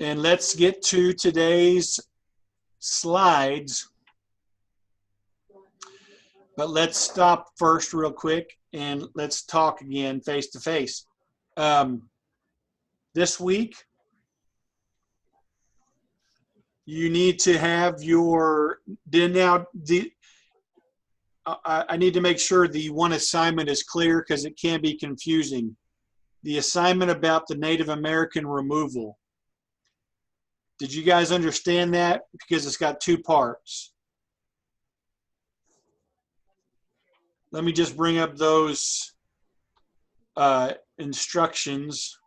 And let's get to today's slides. But let's stop first real quick and let's talk again face to face. This week, you need to have your, I need to make sure the one assignment is clear because it can be confusing. The assignment about the Native American removal. Did you guys understand that? Because it's got two parts. Let me just bring up those instructions.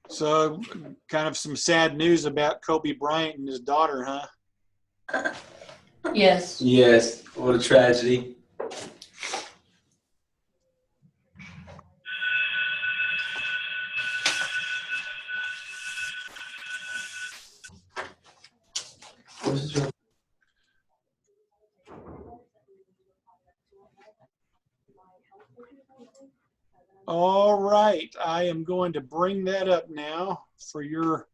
So, kind of some sad news about Kobe Bryant and his daughter, huh? Yes. Yes. What a tragedy. All right, I am going to bring that up now for your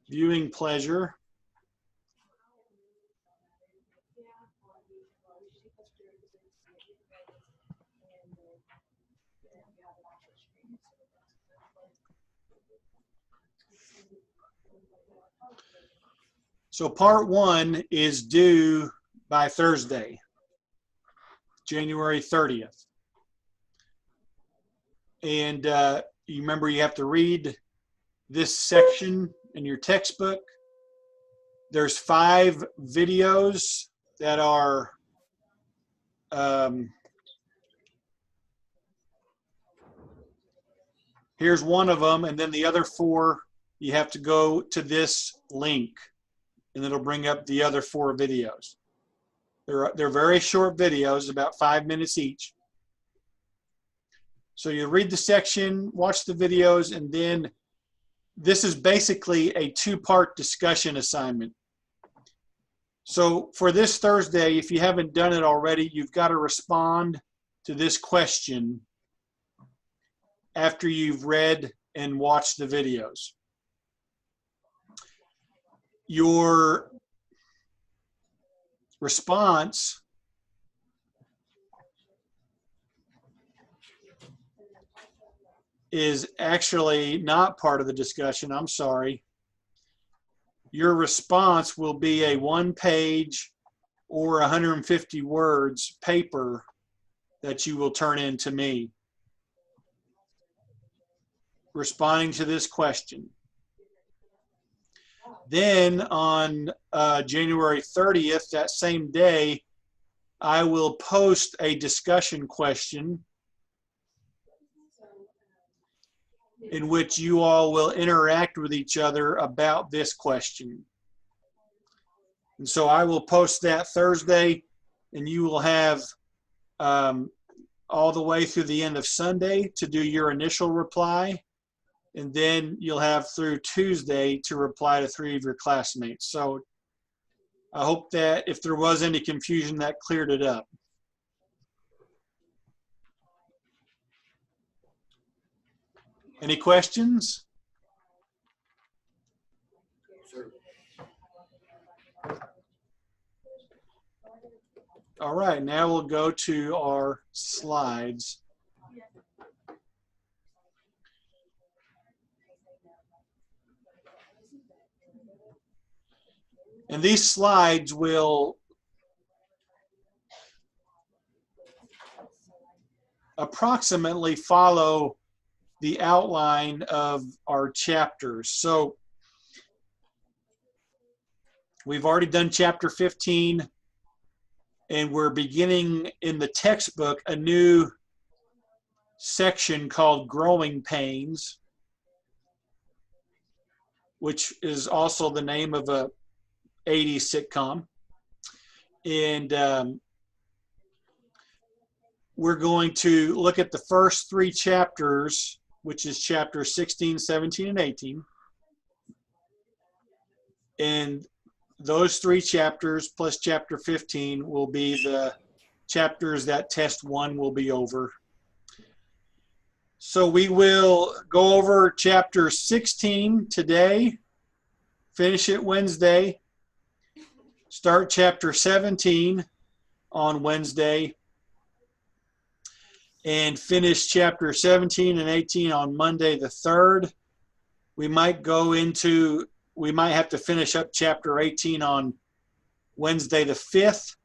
viewing pleasure. So part one is due by Thursday, January 30th. And you remember you have to read this section in your textbook. There's 5 videos that are here's one of them, and then the other 4, you have to go to this link, and it'll bring up the other 4 videos. They're very short videos, about 5 minutes each. So you read the section, watch the videos, and then this is basically a 2-part discussion assignment. So for this Thursday, if you haven't done it already, you've got to respond to this question after you've read and watched the videos. Your response is actually not part of the discussion. I'm sorry. Your response will be a 1-page or 150 words paper that you will turn in to me, responding to this question. Then on January 30th, that same day, I will post a discussion question in which you all will interact with each other about this question. And so I will post that Thursday, and you will have all the way through the end of Sunday to do your initial reply, and then you'll have through Tuesday to reply to 3 of your classmates. So I hope that if there was any confusion, that cleared it up. Any questions? All right, now we'll go to our slides. And these slides will approximately follow the outline of our chapters. So we've already done chapter 15, and we're beginning in the textbook a new section called Growing Pains, which is also the name of a 80s sitcom. And we're going to look at the first 3 chapters, which is chapters 16, 17, and 18. And those 3 chapters plus chapter 15 will be the chapters that test 1 will be over. So we will go over chapter 16 today, finish it Wednesday, start chapter 17 on Wednesday, and finish chapter 17 and 18 on Monday the 3rd. We might have to finish up chapter 18 on Wednesday the 5th.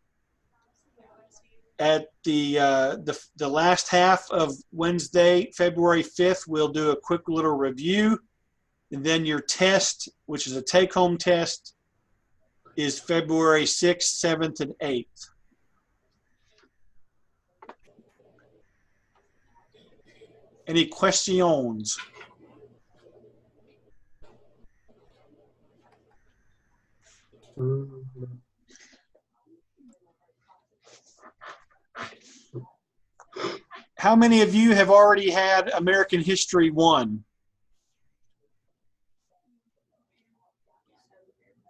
At the last half of Wednesday, February 5th, we'll do a quick little review. And then your test, which is a take-home test, is February 6th, 7th, and 8th. Any questions? How many of you have already had American History 1?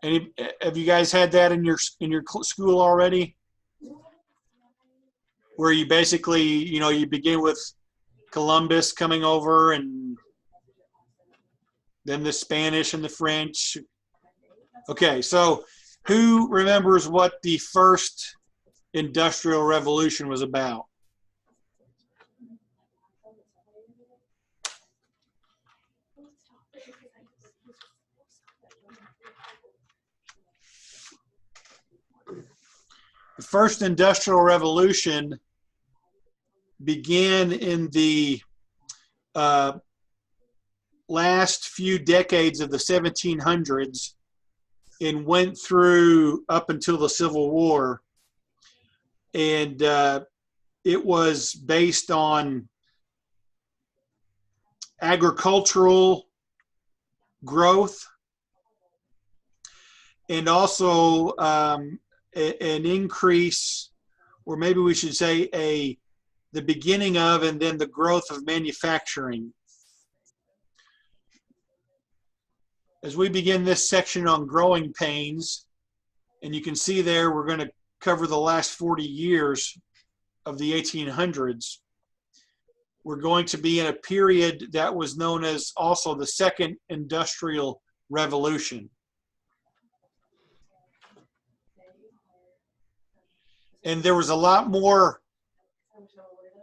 Have you guys had that in your school already? Where you basically, you begin with Columbus coming over and then the Spanish and the French. Okay, so who remembers what the first Industrial Revolution was about? The first Industrial Revolution began in the last few decades of the 1700s and went through up until the Civil War. And it was based on agricultural growth and also an increase, or maybe we should say the beginning of and then the growth of manufacturing. As we begin this section on growing pains, and you can see there we're going to cover the last 40 years of the 1800s. We're going to be in a period that was known as also the Second Industrial Revolution. And there was a lot more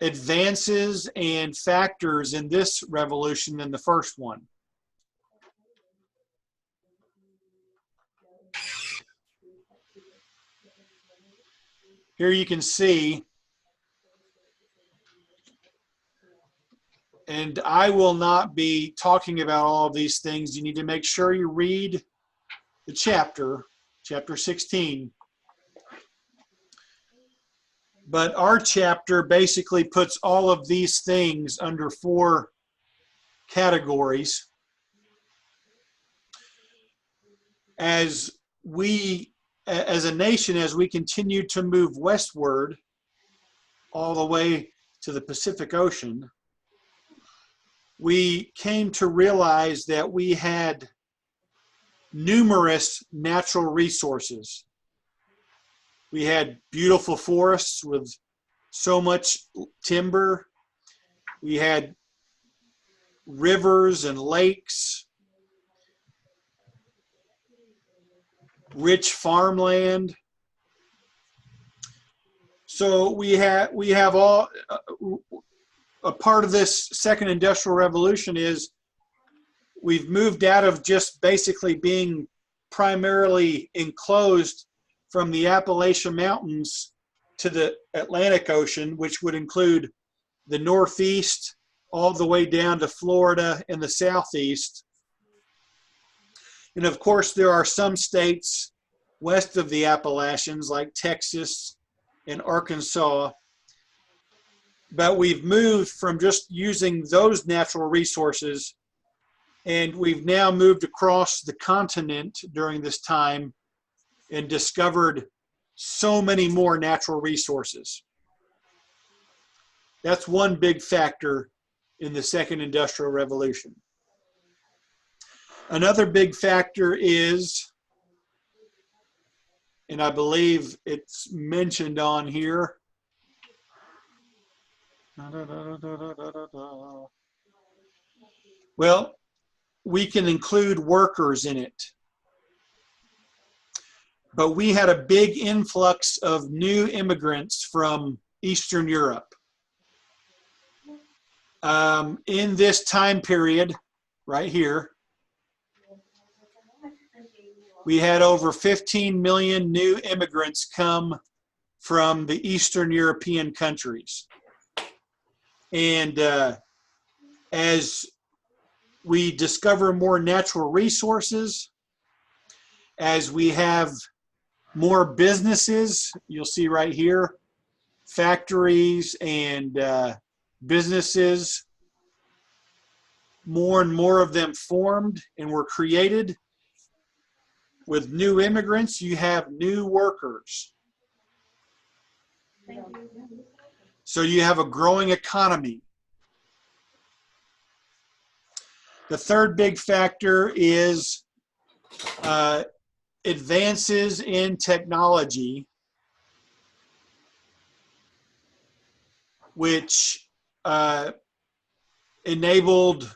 advances and factors in this revolution than the first one. Here you can see, and I will not be talking about all of these things. You need to make sure you read the chapter 16. But our chapter basically puts all of these things under 4 categories. As a nation, as we continue to move westward all the way to the Pacific Ocean, we came to realize that we had numerous natural resources. We had beautiful forests with so much timber. We had rivers and lakes, rich farmland. So we have all a part of this second industrial revolution is we've moved out of just basically being primarily enclosed from the Appalachian Mountains to the Atlantic Ocean, which would include the Northeast all the way down to Florida and the Southeast. And of course, there are some states west of the Appalachians like Texas and Arkansas. But we've moved from just using those natural resources, and we've now moved across the continent during this time and discovered so many more natural resources. That's one big factor in the second industrial revolution. Another big factor is and I believe it's mentioned on here. Well, we can include workers in it. But we had a big influx of new immigrants from Eastern Europe. In this time period, right here, we had over 15 million new immigrants come from the Eastern European countries. And as we discover more natural resources, as we have more businesses, you'll see right here, factories and businesses, more and more of them formed and were created. With new immigrants, you have new workers. So you have a growing economy. The third big factor is advances in technology, which enabled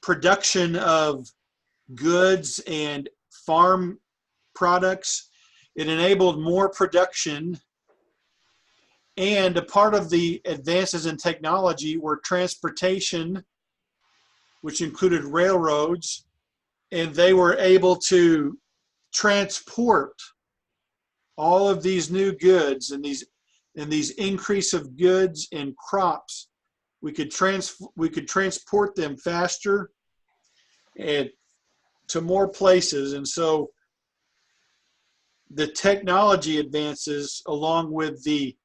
production of goods and farm products. It enabled more production, and a part of the advances in technology were transportation, which included railroads, and they were able to transport all of these new goods and these increase of goods and crops. We could transport them faster and to more places. And so the technology advances, along with the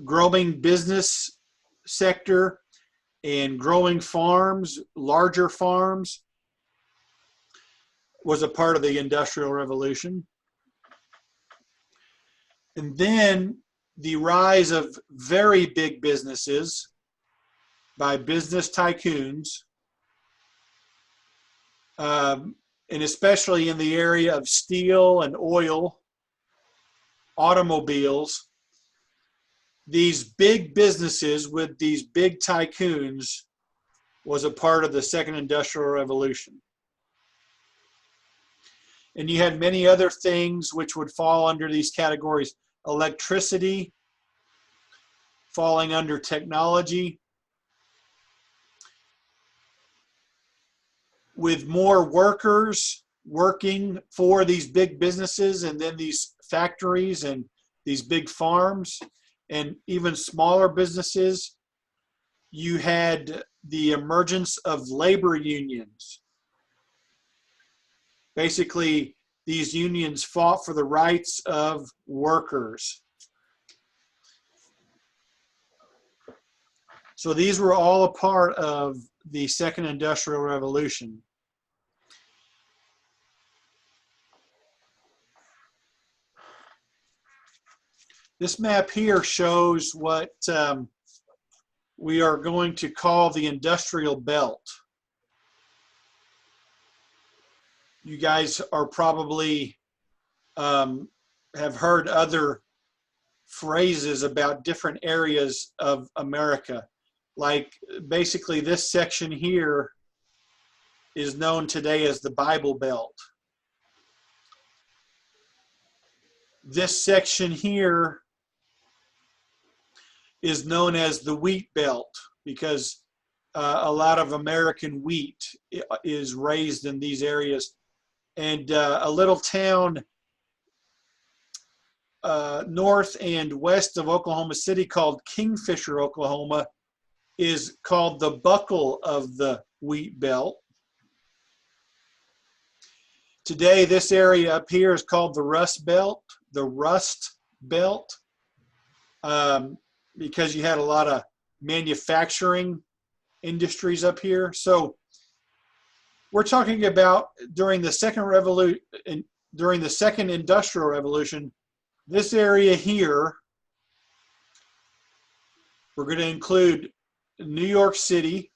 growing business sector and growing farms, larger farms, was a part of the Industrial Revolution. And then the rise of very big businesses by business tycoons, and especially in the area of steel and oil, automobiles. These big businesses with these big tycoons was a part of the Second Industrial Revolution. And you had many other things which would fall under these categories. Electricity, falling under technology. With more workers working for these big businesses and then these factories and these big farms and even smaller businesses, you had the emergence of labor unions. Basically, these unions fought for the rights of workers. So these were all a part of the Second Industrial Revolution. This map here shows what we are going to call the industrial belt. You guys are probably have heard other phrases about different areas of America. Like basically this section here is known today as the Bible Belt. This section here is known as the Wheat Belt because a lot of American wheat is raised in these areas. And a little town north and west of Oklahoma City called Kingfisher, Oklahoma, is called the buckle of the Wheat Belt. Today, this area up here is called the Rust Belt, because you had a lot of manufacturing industries up here. So we're talking about during the second Industrial Revolution, this area here, we're going to include New York City.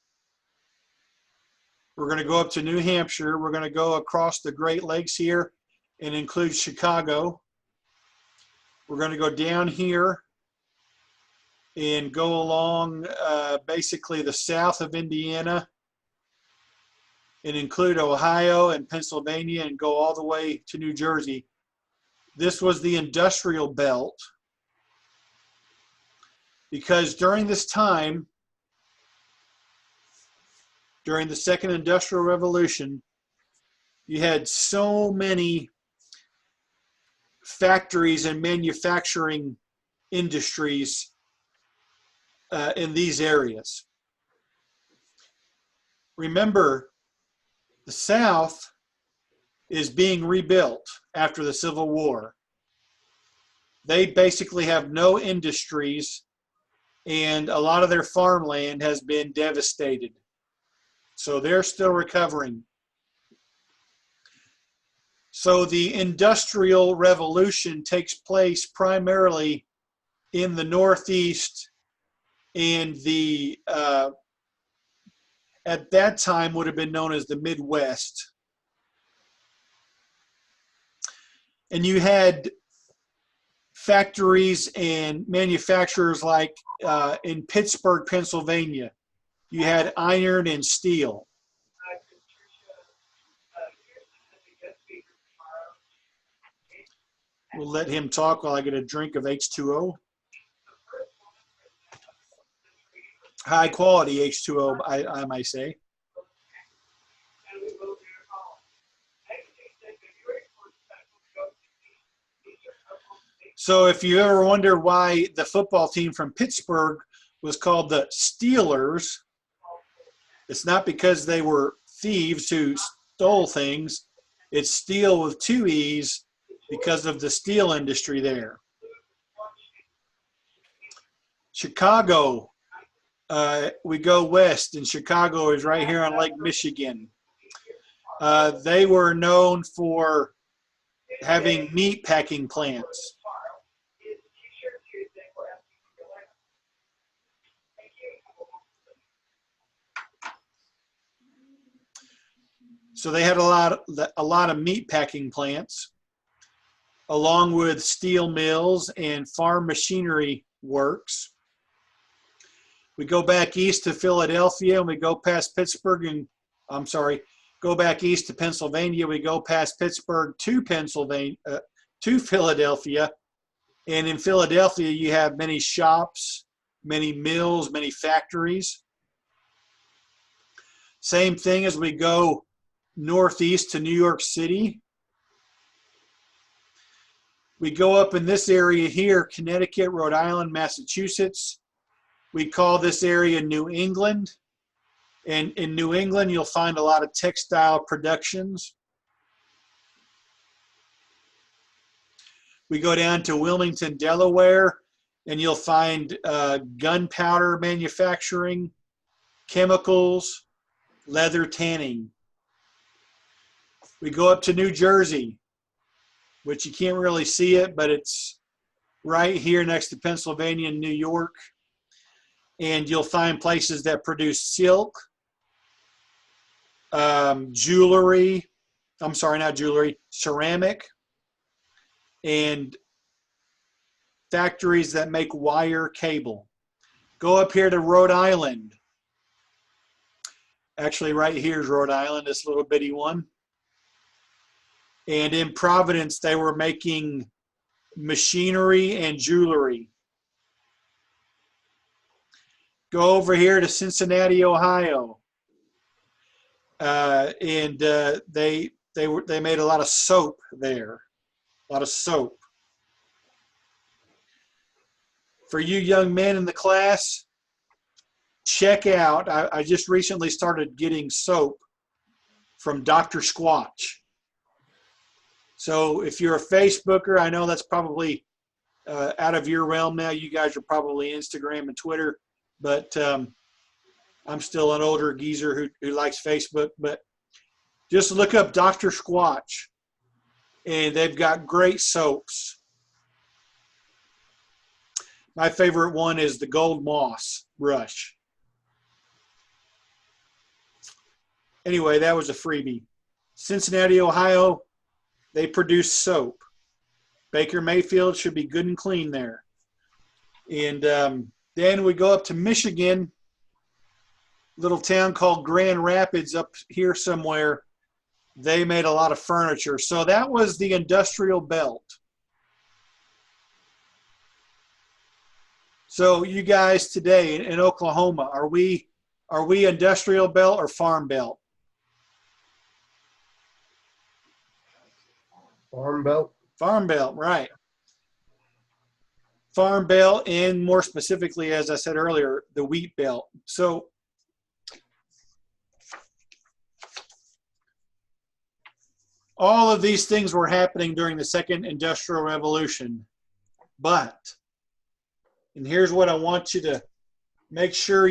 We're going to go up to New Hampshire. We're going to go across the Great Lakes here and includes Chicago. We're going to go down here and go along basically the south of Indiana and include Ohio and Pennsylvania and go all the way to New Jersey. This was the industrial belt because during this time, during the Second Industrial Revolution, you had so many factories and manufacturing industries in these areas. Remember, the South is being rebuilt after the Civil War. They basically have no industries, and a lot of their farmland has been devastated. So they're still recovering. So the Industrial Revolution takes place primarily in the Northeast and the at that time would have been known as the Midwest. And you had factories and manufacturers like in Pittsburgh, Pennsylvania. You had iron and steel. We'll let him talk while I get a drink of H2O. High quality H2O, I might say. So if you ever wonder why the football team from Pittsburgh was called the Steelers, it's not because they were thieves who stole things. It's steel with two E's because of the steel industry there. Chicago, we go west, and Chicago is right here on Lake Michigan. They were known for having meat packing plants. So they had a lot of meat packing plants, along with steel mills and farm machinery works. We go back east to Philadelphia, and we go past Pittsburgh, and go back east to Pennsylvania. We go past Pittsburgh to to Philadelphia, and in Philadelphia you have many shops, many mills, many factories. Same thing as we go northeast to New York City. We go up in this area here, Connecticut, Rhode Island, Massachusetts. We call this area New England. And in New England, you'll find a lot of textile productions. We go down to Wilmington, Delaware, and you'll find gunpowder manufacturing, chemicals, leather tanning. We go up to New Jersey, which you can't really see it, but it's right here next to Pennsylvania and New York. And you'll find places that produce silk, jewelry, ceramic, and factories that make wire cable. Go up here to Rhode Island. Actually, right here is Rhode Island, this little bitty one. And in Providence, they were making machinery and jewelry. Go over here to Cincinnati, Ohio. And they made a lot of soap there, a lot of soap. For you young men in the class, check out, I just recently started getting soap from Dr. Squatch. So if you're a Facebooker, I know that's probably out of your realm now. You guys are probably Instagram and Twitter, but I'm still an older geezer who likes Facebook. But just look up Dr. Squatch, and they've got great soaps. My favorite one is the Gold Moss Brush. Anyway, that was a freebie. Cincinnati, Ohio, they produce soap. Baker Mayfield should be good and clean there. And then we go up to Michigan, little town called Grand Rapids up here somewhere. They made a lot of furniture. So that was the industrial belt. So you guys today in Oklahoma, are we industrial belt or farm belt? Farm belt. Farm belt, right. Farm belt, and more specifically, as I said earlier, the wheat belt. So all of these things were happening during the Second Industrial Revolution. But, and here's what I want you to make sure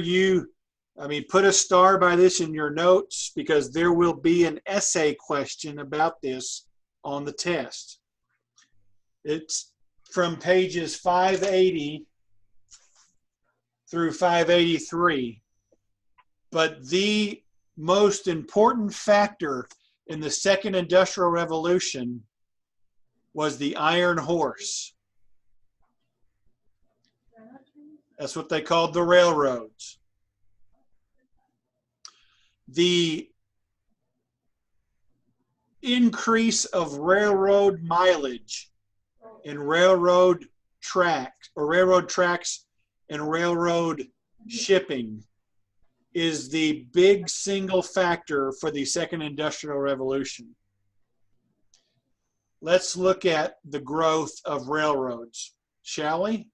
put a star by this in your notes, because there will be an essay question about this on the test. It's from pages 580 through 583. But the most important factor in the Second Industrial Revolution was the iron horse. That's what they called the railroads. The increase of railroad mileage and railroad tracks and railroad shipping is the big single factor for the Second Industrial Revolution. Let's look at the growth of railroads, shall we?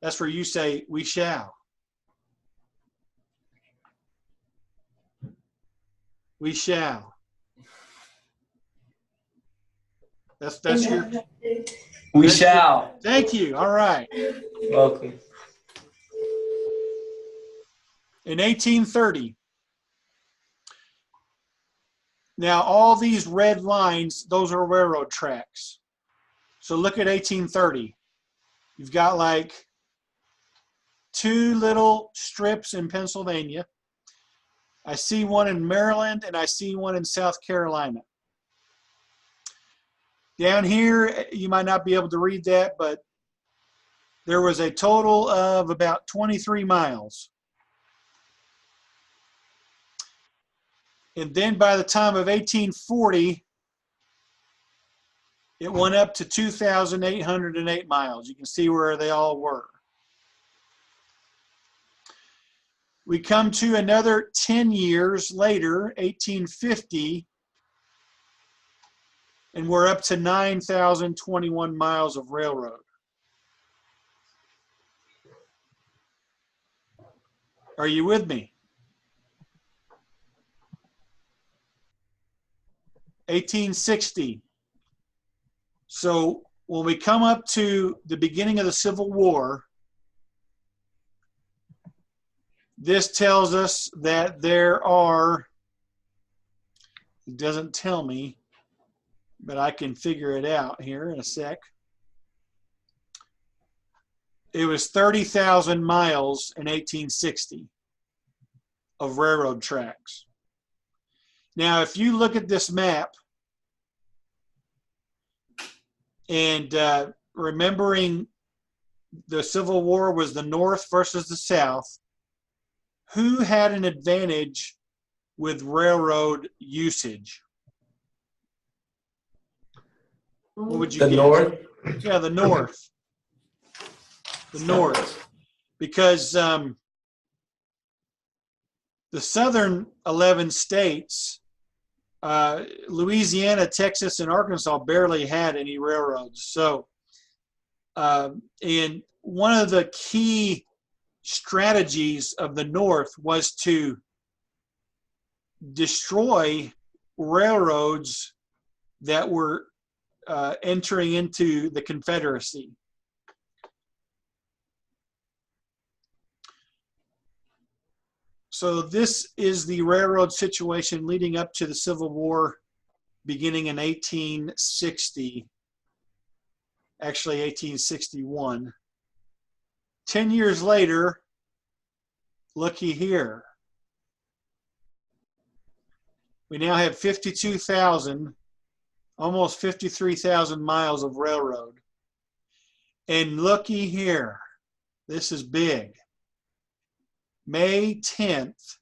That's where you say, we shall. We shall. That's your. We shall. Thank you. All right. Welcome. In 1830. Now, all these red lines, those are railroad tracks. So look at 1830. You've got like 2 little strips in Pennsylvania. I see one in Maryland, and I see one in South Carolina. Down here, you might not be able to read that, but there was a total of about 23 miles. And then by the time of 1840, it went up to 2,808 miles. You can see where they all were. We come to another 10 years later, 1850, and we're up to 9,021 miles of railroad. Are you with me? 1860. So when we come up to the beginning of the Civil War, this tells us that there are, it doesn't tell me, but I can figure it out here in a sec. It was 30,000 miles in 1860 of railroad tracks. Now, if you look at this map, and remembering the Civil War was the North versus the South, who had an advantage with railroad usage? What would you guess? The North? Yeah, the North. The North. Because the southern 11 states, Louisiana, Texas, and Arkansas barely had any railroads. So, and one of the key strategies of the North was to destroy railroads that were entering into the Confederacy. So this is the railroad situation leading up to the Civil War, beginning in 1860, actually 1861. 10 years later, looky here. We now have 52,000, almost 53,000 miles of railroad. And looky here, this is big. May 10th,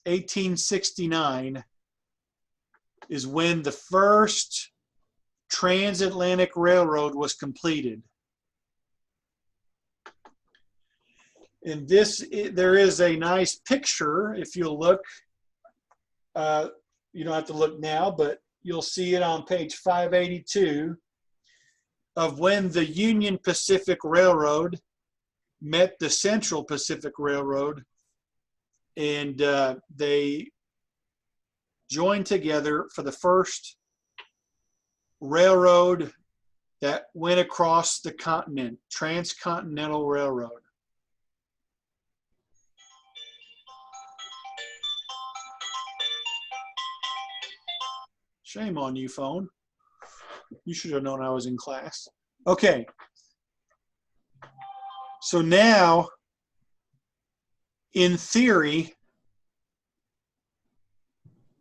1869 is when the first transatlantic railroad was completed. And there is a nice picture, if you'll look. You don't have to look now, but you'll see it on page 582 of when the Union Pacific Railroad met the Central Pacific Railroad, and they joined together for the first railroad that went across the continent, Transcontinental Railroad. Shame on you, phone. You should have known I was in class. Okay. So now, in theory,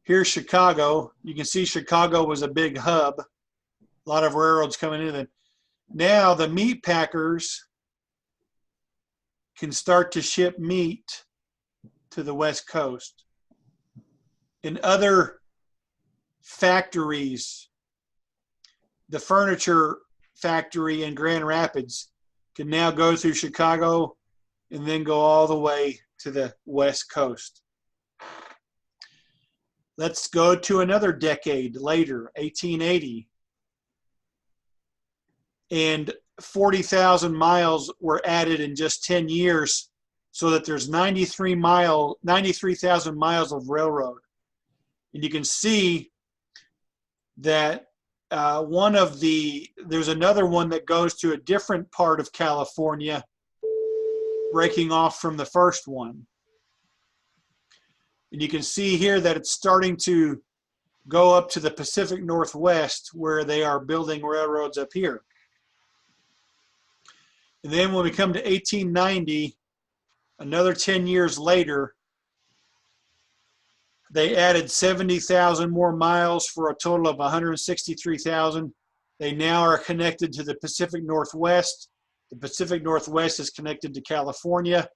here's Chicago. You can see Chicago was a big hub. A lot of railroads coming in. And now the meat packers can start to ship meat to the West Coast. In other factories, the furniture factory in Grand Rapids can now go through Chicago and then go all the way to the West Coast. Let's go to another decade later, 1880. And 40,000 miles were added in just 10 years, so that there's 93,000 miles of railroad. And you can see that there's another one that goes to a different part of California, breaking off from the first one. And you can see here that it's starting to go up to the Pacific Northwest, where they are building railroads up here. And then when we come to 1890, another 10 years later, they added 70,000 more miles for a total of 163,000. They now are connected to the Pacific Northwest. The Pacific Northwest is connected to California.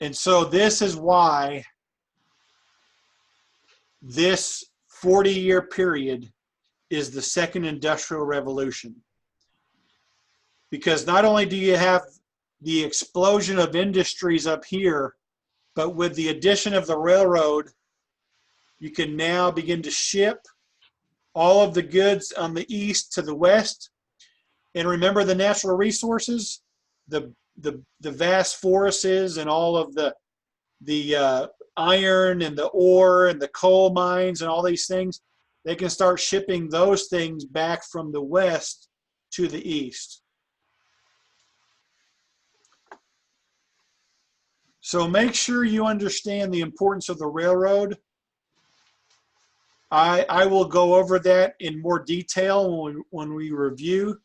And so this is why this 40-year period is the second industrial revolution. Because not only do you have the explosion of industries up here, but with the addition of the railroad, you can now begin to ship all of the goods on the east to the west. And remember the natural resources, the vast forests and all of the iron and the ore and the coal mines and all these things. They can start shipping those things back from the west to the east. So make sure you understand the importance of the railroad. I will go over that in more detail when we review,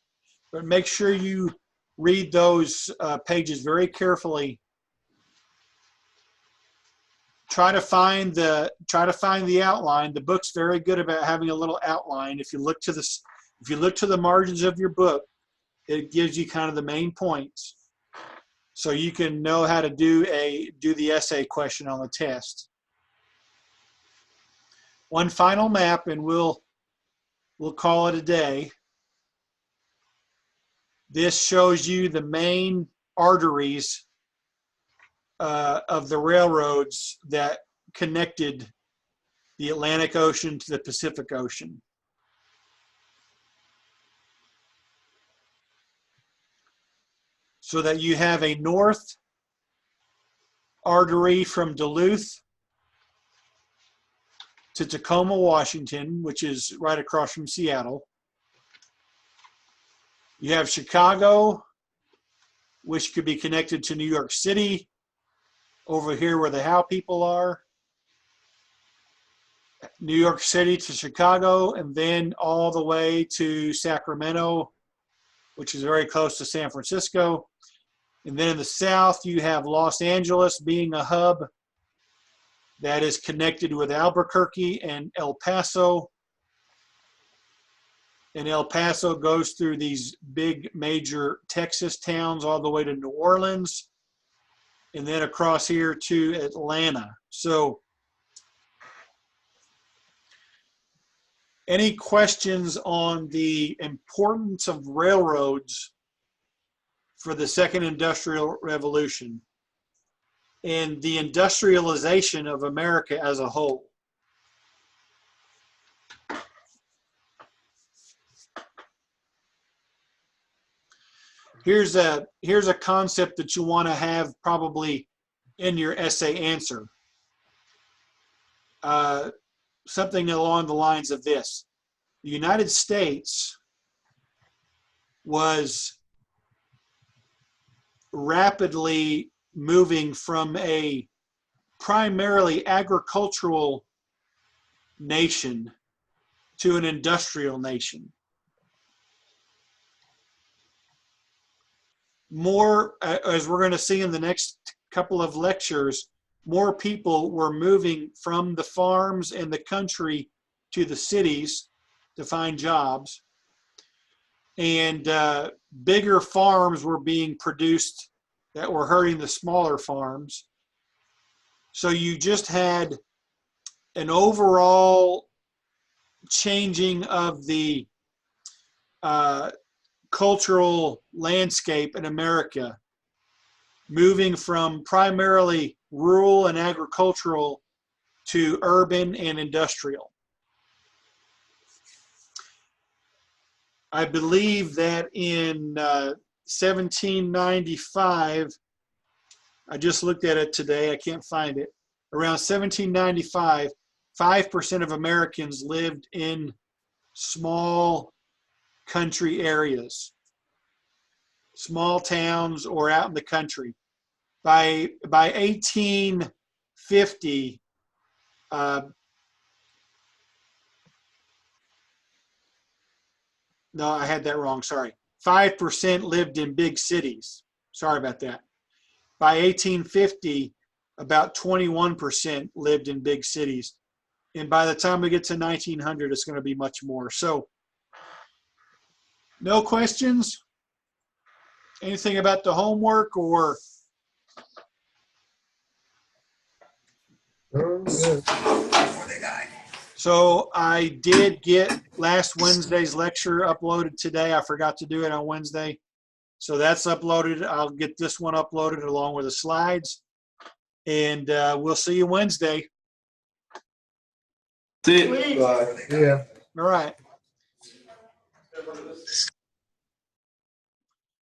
but make sure you read those pages very carefully. Try to find the outline. The book's very good about having a little outline. If you look to the margins of your book, it gives you kind of the main points, so you can know how to do the essay question on the test. One final map, and we'll call it a day. This shows you the main arteries of the railroads that connected the Atlantic Ocean to the Pacific Ocean. So that you have a north artery from Duluth to Tacoma, Washington, which is right across from Seattle. You have Chicago, which could be connected to New York City, over here where the Howe people are. New York City to Chicago, and then all the way to Sacramento, which is very close to San Francisco. And then in the south, you have Los Angeles being a hub. that is connected with Albuquerque and El Paso. And El Paso goes through these big major Texas towns all the way to New Orleans, and then across here to Atlanta. So any questions on the importance of railroads for the second industrial revolution and the industrialization of America as a whole? Here's a concept that you want to have probably in your essay answer. Something along the lines of this. The United States was rapidly moving from a primarily agricultural nation to an industrial nation. More, as we're going to see in the next couple of lectures, more people were moving from the farms and the country to the cities to find jobs. And bigger farms were being produced that were hurting the smaller farms. So you just had an overall changing of the cultural landscape in America, moving from primarily rural and agricultural to urban and industrial. I believe that in 1795, I just looked at it today, I can't find it. Around 1795, 5% of Americans lived in small country areas, small towns or out in the country. By 1850, no, I had that wrong, sorry. 5% lived in big cities. Sorry about that. By 1850, about 21% lived in big cities. And by the time we get to 1900, it's going to be much more. So, no questions? Anything about the homework or? So I did get last Wednesday's lecture uploaded today. I forgot to do it on Wednesday. So that's uploaded. I'll get this one uploaded along with the slides. And we'll see you Wednesday. See you. Yeah. All right.